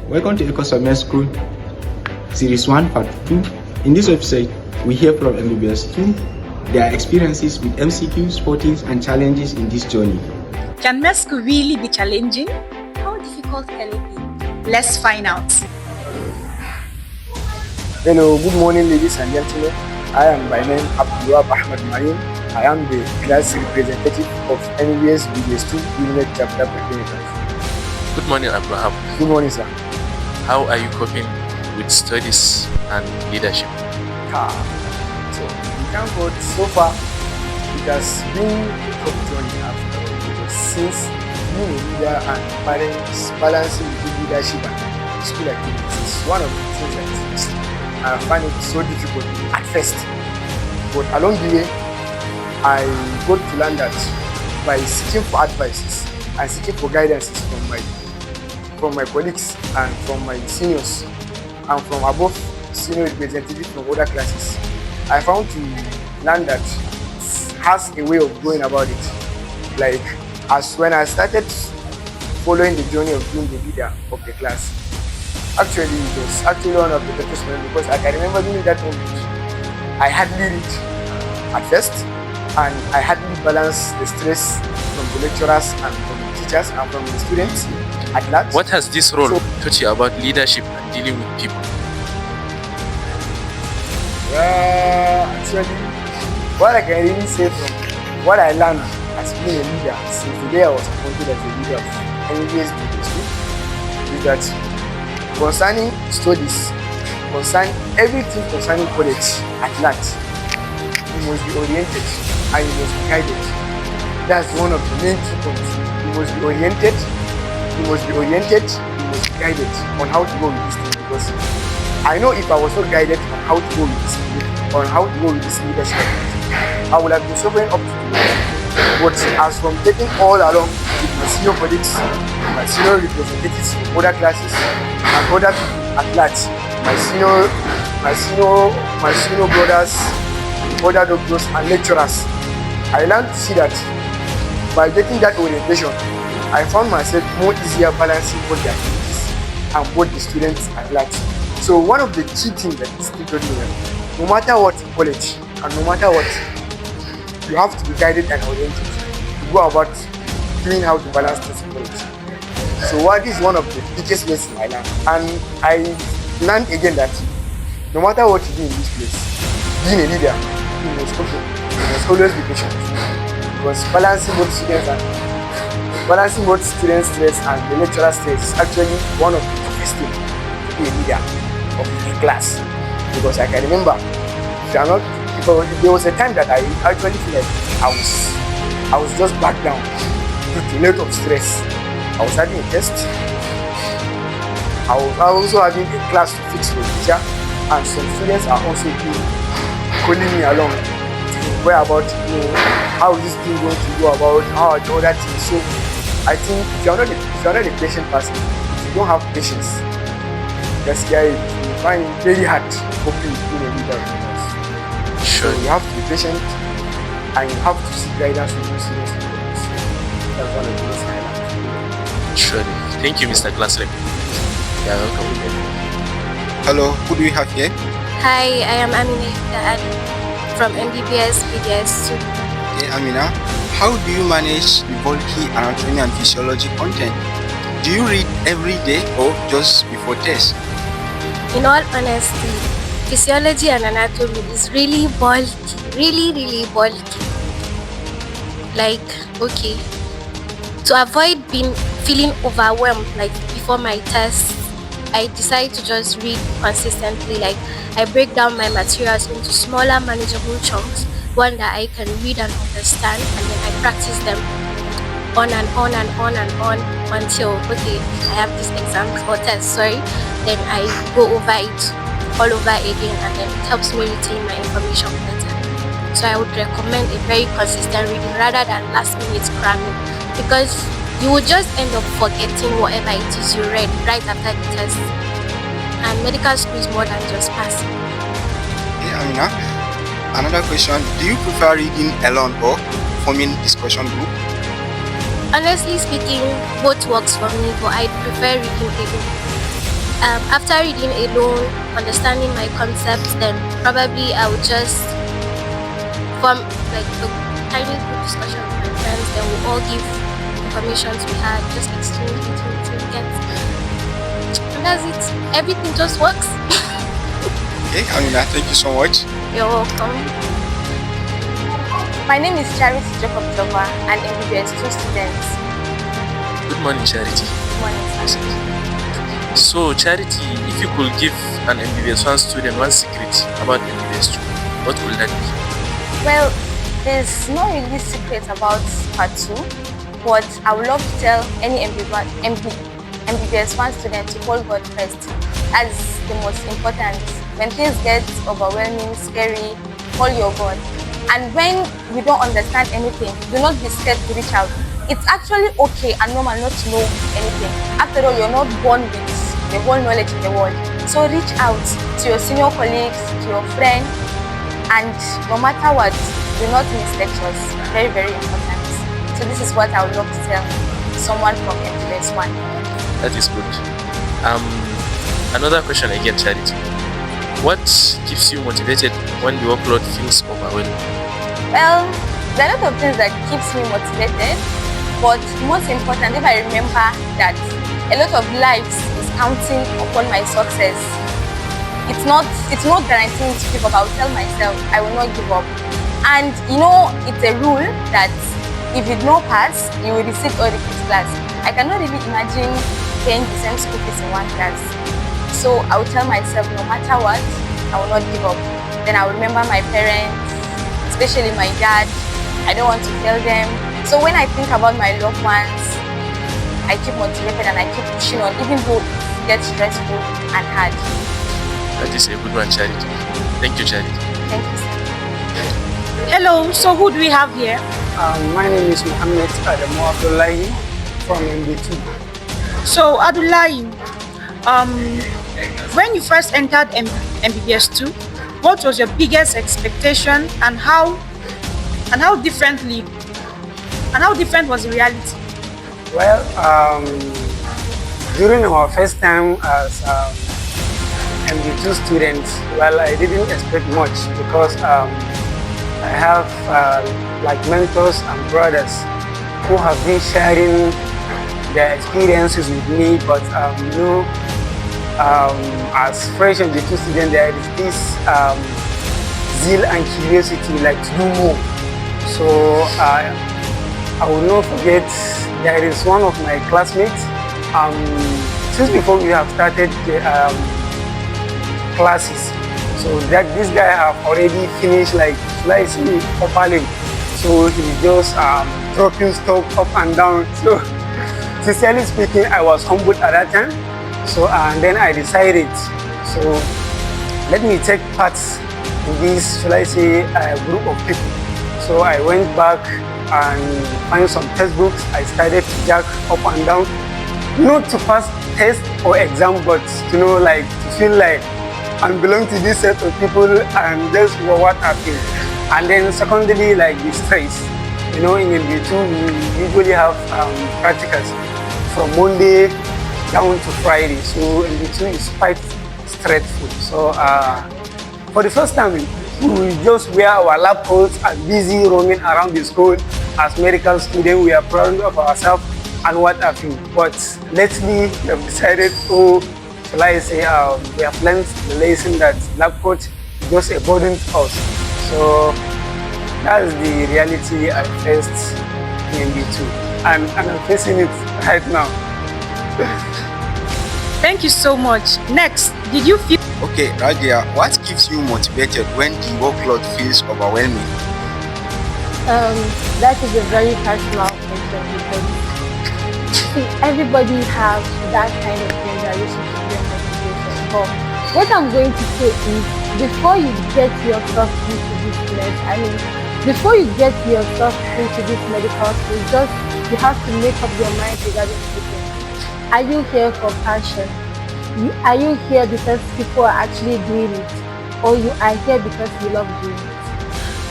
Welcome to Eco School, Series 1, Part 2. In this website, we hear from MBBS 2, their experiences with MCQs, 14s, and challenges in this journey. Can med school really be challenging? How difficult can it be? Let's find out. Hello, good morning, ladies and gentlemen. I am by name Ibrahim Muhammad. I am the class representative of MBBS BBS 2 Unit Chapter Preclinicals. Good morning, Abraham. Good morning, sir. How are you coping with studies and leadership? So, we thank God so far. It has been a tough journey after all, because since being a leader and parents balancing between leadership and school activities is one of the things that I find it so difficult at first. But along the way, I got to learn that by seeking for advices and seeking for guidances from my colleagues and from my seniors and from above senior representatives from other classes, I found to learn that it has a way of going about it. Like as when I started following the journey of being the leader of the class, actually it was actually one of the toughest moments, because I can remember during that moment I hardly read at first, and I hardly balance the stress from the lecturers and from the teachers and from the students at large. What has this role taught you about leadership and dealing with people? Actually, what I can really say from what I learned as being a leader since the day I was appointed as a leader of MBBS is that concerning studies, concerning everything concerning college at large, you must be oriented and you must be guided. That's one of the main key points. You must be oriented, you must be guided on how to go with this thing, because I know if I was not guided on how to go with this thing, on how to go with this leadership, I would have been suffering up to today. But as from taking all along with my senior colleagues, my senior representatives from other classes and other people at large, my senior brothers, other doctors and lecturers, I learned to see that by getting that orientation, I found myself more easier balancing both the activities and both the students at large. So one of the key things that this thing taught me, no matter what in college and no matter what, you have to be guided and oriented to go about doing how to balance this in college. So what is one of the biggest lessons I learned, and I learned again that no matter what you do in this place, being a leader, you must always be patient, because balancing both students' stress and the lecturer stress is actually one of the toughest things to be a leader of the class. Because I can remember, if there was a time that I actually feel like I was just back down due to a lot of stress. I was having a test. I was also having a class to fix for the teacher, and some students are also calling me along to inquire about how is this thing going to go about, how are the other things. So I think if you're not a patient person, if you don't have patience, that's why you find it very hard coping with being a leader of the class. Sure. So you have to be patient and you have to seek guidance from your seniors. That's one of the things I learned. Surely. Thank you, Mr. Class Rep. Yeah, welcome again. Hello, who do we have here? Hi, I am Amina from MBBS BBS 2. Okay, Amina, how do you manage the bulky anatomy and physiology content? Do you read every day or just before test? In all honesty, physiology and anatomy is really bulky, really bulky. Like, okay, to avoid feeling overwhelmed like before my test, I decide to just read consistently. Like, I break down my materials into smaller manageable chunks, one that I can read and understand, and then I practice them on and on until, okay, I have this exam or test, then I go over it all over again, and then it helps me retain my information better. So I would recommend a very consistent reading rather than last minute cramming, because you will just end up forgetting whatever it is you read right after the test. And medical school is more than just passing. Okay, Amina, another question, do you prefer reading alone or forming discussion group? Honestly speaking, both works for me, but I prefer reading alone. After reading alone, understanding my concepts, then probably I would just form like a tiny group discussion with my friends. Then we'll all give informations we had, just exchange between get. And that's it. Everything just works. Okay, Amina, thank you so much. You're welcome. My name is Charity Jacob Jova, an MBBS 2 student. Good morning, Charity. Good morning, sir. So, Charity, if you could give an MBBS 1 student one secret about MBBS 2, what would that be? Well, there's no really secret about part 2, but I would love to tell any MBBS 1 student to hold God first. That's the most important. When things get overwhelming, scary, call your God. And when you don't understand anything, do not be scared to reach out. It's actually okay and normal not to know anything. After all, you're not born with the whole knowledge in the world. So reach out to your senior colleagues, to your friend, and no matter what, do not miss lectures. Very, very important. So this is what I would love to tell someone from MBBS 1. That is good. Another question again, Charity. What keeps you motivated when the workload feels overwhelming? Well, there are a lot of things that keeps me motivated, but most important, if I remember that a lot of lives is counting upon my success. It's not guaranteeing to give up. I will tell myself I will not give up. And you know, it's a rule that if you don't pass, you will receipt or repeat class. I cannot really imagine paying the same school fees in one class. So I will tell myself, no matter what, I will not give up. Then I will remember my parents, especially my dad. I don't want to fail them. So when I think about my loved ones, I keep motivated and I keep pushing on, even though it gets stressful and hard. That is a good one, Charity. Thank you, Charity. Thank you, sir. Hello, so who do we have here? My name is Muhammad Abdullahi from MB2. So Abdullahi, when you first entered MBBS 2, what was your biggest expectation and how different was the reality? Well, during our first time as MB2 students, well, I didn't expect much because I have like mentors and brothers who have been sharing their experiences with me, but you know, as fresh MB2 student, there is this zeal and curiosity, like to do more. So I will not forget, there is one of my classmates, since before we have started the classes, so that this guy have already finished like slicing properly, so he just dropping stuff up and down. So sincerely speaking, I was humbled at that time. So and then I decided, so let me take part in this, shall I say, group of people. So I went back and find some textbooks. I started to jack up and down, not to pass test or exam, but to know, like, to feel like I belong to this set of people and that's what happened. And then secondly, like the stress. You know, in MB2 we usually have practicals from Monday down to Friday. So MB2 is quite stressful. So for the first time, we just wear our lab coats and busy roaming around the school. As medical students, we are proud of ourselves and what have you. But lately, we have decided to, shall I say, we have learned the lesson that lab coat is just a burden to us. So that's the reality I faced in MB2, and I'm facing it right now. Thank you so much. Next, did you feel... Okay, Radia, what keeps you motivated when the workload feels overwhelming? That is a very personal question because see, everybody has that kind of thing that used to give them motivation. But what I'm going to say is, before you get yourself into this place, before you get yourself into this medical school, just you have to make up your mind regarding everything. Are you here for passion? Are you here because people are actually doing it? Or you are here because you love doing it?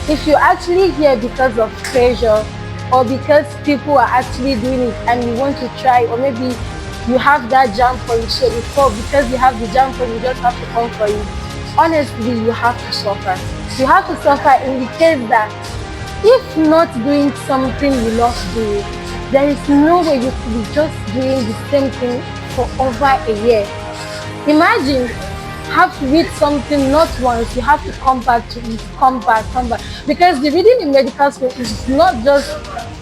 If you're actually here because of pressure or because people are actually doing it and you want to try, or maybe you have that jam point, so before, because you have the jam point, you just have to come for it. Honestly, you have to suffer. You have to suffer in the case that if not doing something you love doing, there is no way you could be just doing the same thing for over a year. Imagine have to read something not once, you have to come back to it, come back. Because the reading in medical school is not just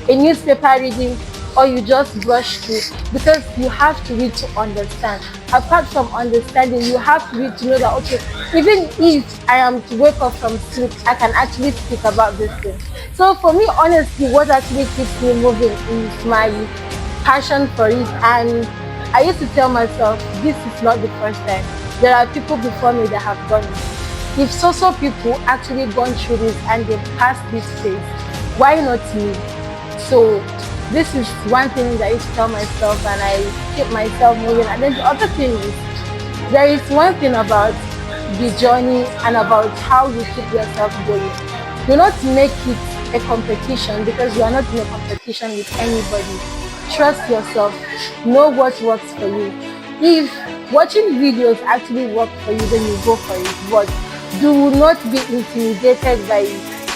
a newspaper reading or you just brush through, because you have to read to understand. Apart from understanding, you have to read to know that, okay, even if I am to wake up from sleep, I can actually speak about this thing. So for me, honestly, what actually keeps me moving is my passion for it. And I used to tell myself, this is not the first time. There are people before me that have done it. If so people actually gone through this and they passed this phase, why not me? So this is one thing that I used to tell myself, and I keep myself moving. And then the other thing is, there is one thing about the journey and about how you keep yourself going. Do not make it a competition, because you are not in a competition with anybody. Trust yourself. Know what works for you. If watching videos actually work for you, then you go for it. But do not be intimidated by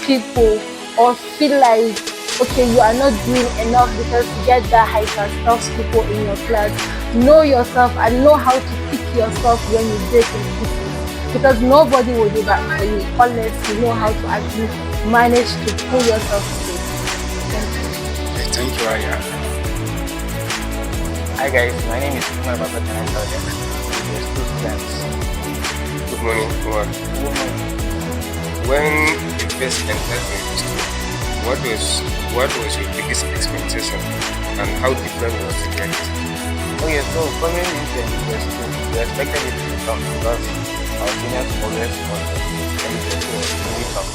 people or feel like, okay, you are not doing enough because you get that height and stuff people in your class. Know yourself and know how to pick yourself when you break in pieces, because nobody will do that for you unless you know how to actually manage to pull yourself through. Thank you, Aya. Hi guys, my name is Ibrahim Muhammad and I'm MBBS 2 students. Good morning, Kumar. Good morning. When you first entered university, what was your biggest expectation and how different was the guide? Okay, so coming into university, we expected it to be tough because our seniors always thought that university was really tough,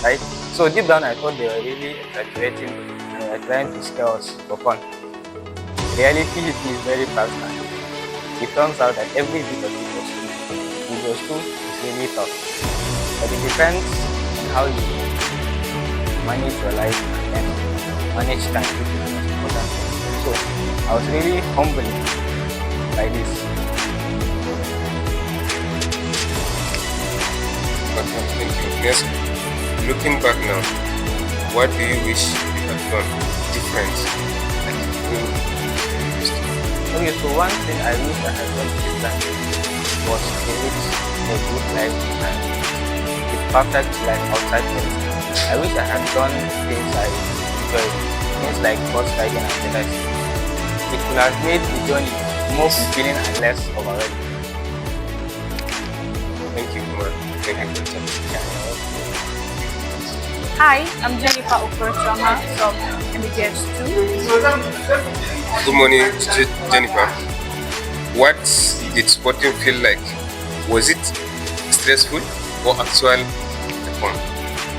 right? So deep down I thought they were really exaggerating and they were trying to scare us for fun. Reality is very personal. It turns out that every bit of it was true. It was true, it's really tough. But it depends on how you manage your life and manage time, which is the most important thing. So I was really humbled by this. Okay, thank you. Yes, looking back now, what do you wish you had done different? Okay, so one thing I wish I had done different was create a good life and a perfect life outside medicine. I wish I had done things I enjoyed, things like horse riding and exercise. It could have made the journey more fulfilling and less overwhelming. Thank you, Kumar. Thank you. Hi, I'm Jennifer Okorchoma from MBBS 2. Good morning, Jennifer. What did sporting feel like? Was it stressful or actual fun?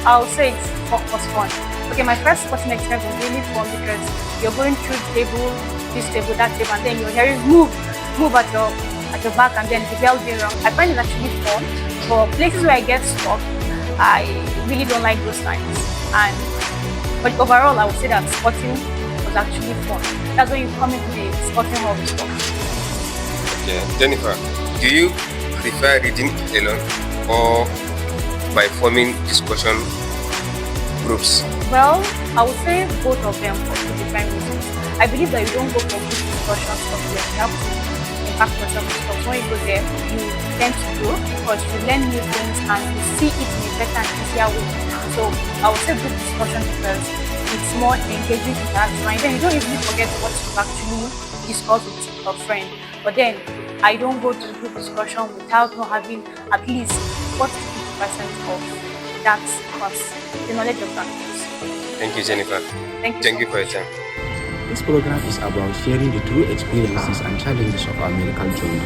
I'll say it was fun. Okay, my first sporting experience was really fun because you're going through table, this table, that table, and then you're hearing move at your back, and then the bell being wrong. I find it actually fun. For places where I get stuck, I really don't like those times. But overall, I would say that sporting was actually fun. That's when you come into the sporting hall with stuff. Okay, Jennifer, do you prefer reading alone or by forming discussion groups? Well, I would say both of them for two different reasons. I believe that you don't go for group discussion stuff where you have to impact yourself with stuff. When you go there, you tend to grow because you learn new things and you see it in a better and easier way. So I would say group discussion because it's more engaging interaction, and then you don't easily forget what you've actually discussed with a friend. But then I don't go to group discussion without not having at least 40% of that course, the knowledge of that course. Thank you, Jennifer. Thank you for your time. This program is about sharing the true experiences and challenges of our medical journey.